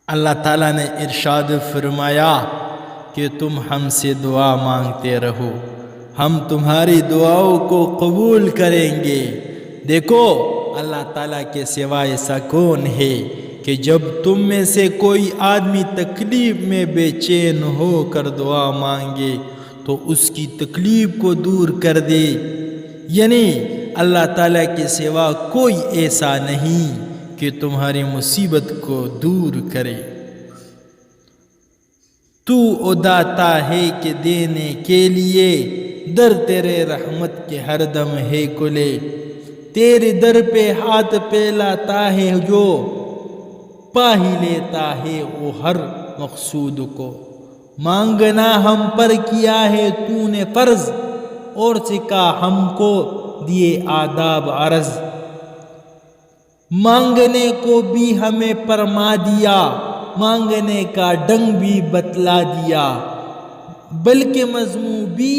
اللہ تعالیٰ نے ارشاد فرمایا کہ تم ہم سے دعا مانگتے رہو، ہم تمہاری دعاؤں کو قبول کریں گے۔ دیکھو اللہ تعالیٰ کے سوا ایسا کون ہے کہ جب تم میں سے کوئی آدمی تکلیف میں بے چین ہو کر دعا مانگے تو اس کی تکلیف کو دور کر دے۔ یعنی اللہ تعالیٰ کے سوا کوئی ایسا نہیں کہ تمہاری مصیبت کو دور کرے۔ تو داتا ہے کہ دینے کے لیے، در تیرے رحمت کے ہر دم ہے کھلے۔ تیرے در پہ ہاتھ پھیلاتا ہے جو، پا ہی لیتا ہے وہ ہر مقصود کو۔ مانگنا ہم پر کیا ہے تو نے فرض، اور سکھا ہم کو دیے آداب عرض۔ مانگنے کو بھی ہمیں فرما دیا، مانگنے کا ڈنگ بھی بتلا دیا، بلکہ مضمون بھی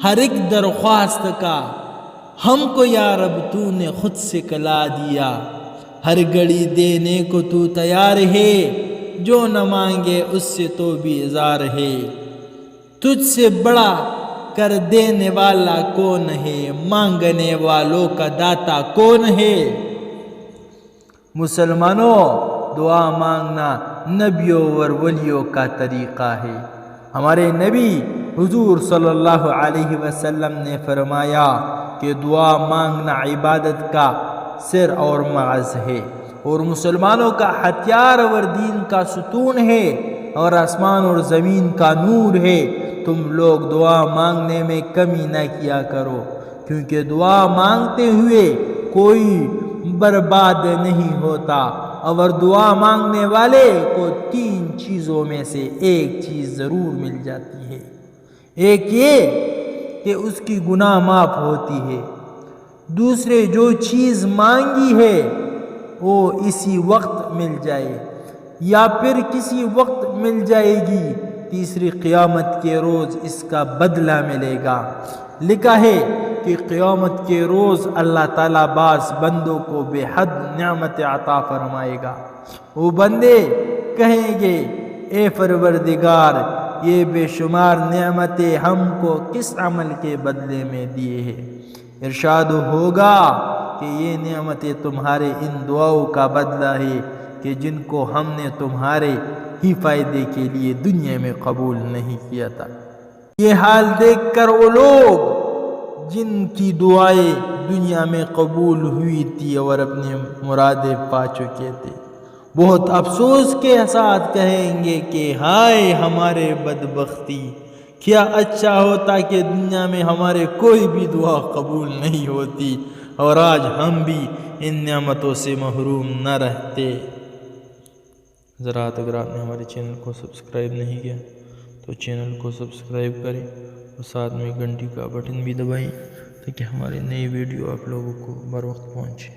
ہر ایک درخواست کا ہم کو یا رب تو نے خود سے کلا دیا۔ ہر گھڑی دینے کو تو تیار ہے، جو نہ مانگے اس سے تو بھی اظہار ہے۔ تجھ سے بڑا کر دینے والا کون ہے، مانگنے والوں کا داتا کون ہے۔ مسلمانوں، دعا مانگنا نبیوں اور ولیوں کا طریقہ ہے۔ ہمارے نبی حضور صلی اللہ علیہ وسلم نے فرمایا کہ دعا مانگنا عبادت کا سر اور مغز ہے، اور مسلمانوں کا ہتھیار اور دین کا ستون ہے، اور آسمان اور زمین کا نور ہے۔ تم لوگ دعا مانگنے میں کمی نہ کیا کرو، کیونکہ دعا مانگتے ہوئے کوئی برباد نہیں ہوتا، اور دعا مانگنے والے کو 3 چیزوں میں سے ایک چیز ضرور مل جاتی ہے۔ ایک یہ کہ اس کی گناہ معاف ہوتی ہے، دوسرے جو چیز مانگی ہے وہ اسی وقت مل جائے یا پھر کسی وقت مل جائے گی، تیسری قیامت کے روز اس کا بدلہ ملے گا۔ لکھا ہے کہ قیامت کے روز اللہ تعالیٰ بعض بندوں کو بے حد نعمت عطا فرمائے گا۔ وہ بندے کہیں گے اے پروردگار، یہ بے شمار نعمتیں ہم کو کس عمل کے بدلے میں دیے ہیں؟ ارشاد ہوگا کہ یہ نعمتیں تمہارے ان دعاؤں کا بدلہ ہے کہ جن کو ہم نے تمہارے ہی فائدے کے لیے دنیا میں قبول نہیں کیا تھا۔ یہ حال دیکھ کر وہ لوگ جن کی دعائیں دنیا میں قبول ہوئی تھی اور اپنی مرادیں پا چکے تھے، بہت افسوس کے ساتھ کہیں گے کہ ہائے ہمارے بدبختی، کیا اچھا ہوتا کہ دنیا میں ہمارے کوئی بھی دعا قبول نہیں ہوتی اور آج ہم بھی ان نعمتوں سے محروم نہ رہتے۔ حضرات، اگر آپ نے ہمارے چینل کو سبسکرائب نہیں کیا تو چینل کو سبسکرائب کریں اور ساتھ میں گھنٹی کا بٹن بھی دبائیں تاکہ ہماری نئی ویڈیو آپ لوگوں کو بر وقت پہنچے۔